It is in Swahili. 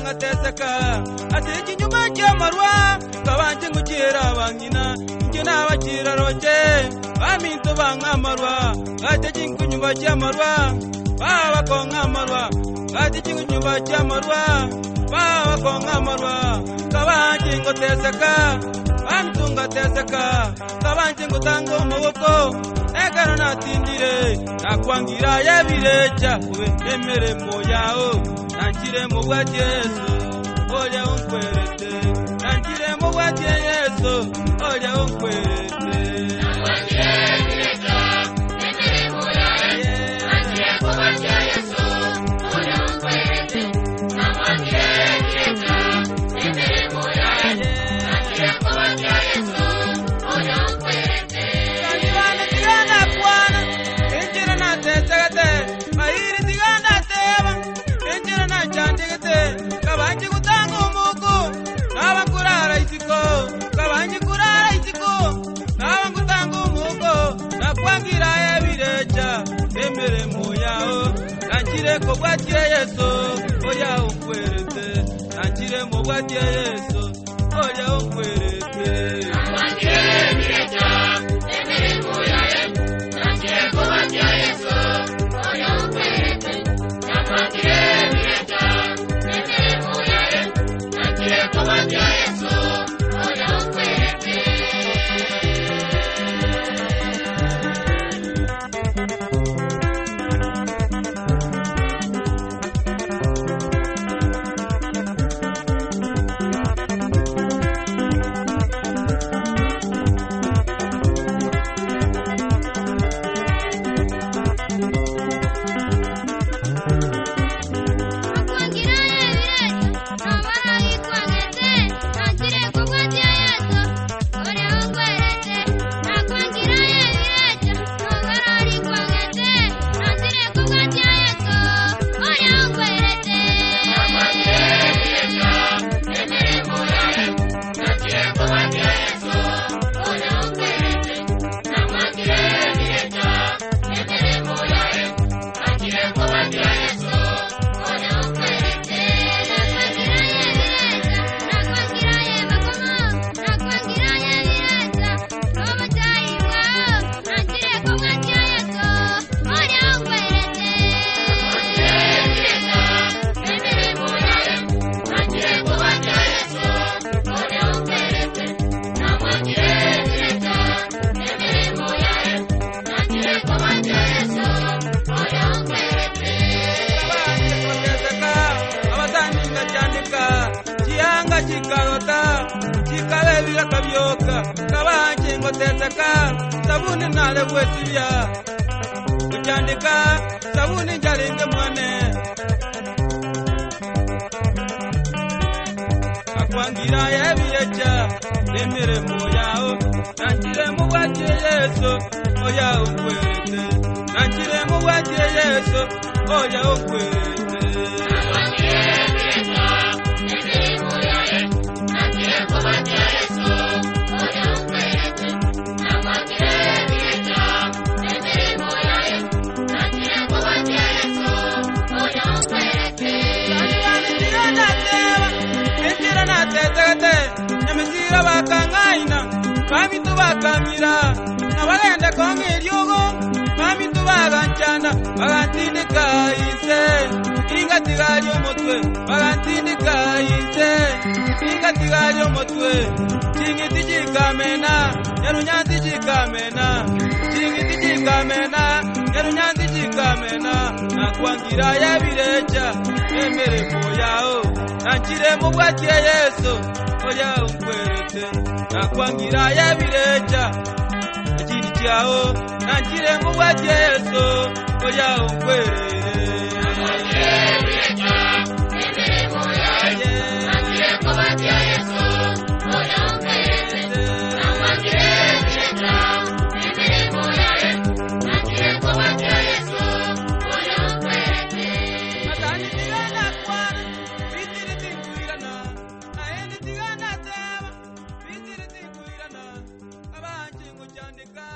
ngateseka atiki nyuma cyamarwa kabanje ngukira bangina ngina bakira roje baminto bangamarwa atiki nyuma cyamarwa baba kongamarwa atiki nyuma cyamarwa baba kongamarwa kabanje ngoteseka bantunga teseka kabanje ngutanga umuboko egara natindire nakwangira ya Birecha we emere moyao nangire mu bwa Yesu oya unkwerete nangire mu bwa Yesu oya unkwerete nakwangire Birecha emere moyao nangire mu bwa Yesu oya unkwerete nakwangire Birecha emere moyao nangire mu bwa Yesu oya unkwerete kanibana tigana kwana enjira na tesegate mahiri tigana teba enjira na chandegate kabanje gutanga umuko naba kurara isiko kabanje kurara isiko naba gutanga umuko nakwangira ya Birecha emere moyao nangire ko bwa Yesu oya unkwerete nangire mu bwa Yesu oya unkwerete nakwangire Birecha emere moyao nangire mu bwa Yesu oya unkwerete nakwangire Birecha emere moyao nangire mu bwa Yesu oya unkwerete kabanje ngoteseka sabuni nale wesibya kuchandika sabuni jaringe mwane akwangira ya Birecha emere moyao nangire mu bwa Yesu oya unkwerete nangire mu bwa Yesu oya unkwerete nakwangire Birecha emere moyao nangire mu bwa Yesu oya unkwerete nakwangire Birecha emere moyao nangire mu bwa Yesu oya unkwerete enjira na tesegate nyamizira bakangaina bamitu bakamira nabagenda konga eryogo bamitu baganchana bagantindika ise ingatigali omutwe bagantindika ise ingatigali omutwe chingiti chikamena nyarunyanti chikamena chingiti chikamena nyarunyanti chikamena nakwangira ya Birecha emere moyao nangire mu bwa Yesu oya unkwerete nakwangira ya Birecha chini chao nangire mu bwa Yesu oya unkwerete nakwangire Birecha emere moyao nangire mu bwa Yesu oya unkwerete nakwangire Birecha emere moyao nangire mu bwa Yesu oya unkwerete Matani tigana kwana bitiri tinguirana naendi tigana tema bitiri tinguirana abanje nguchandika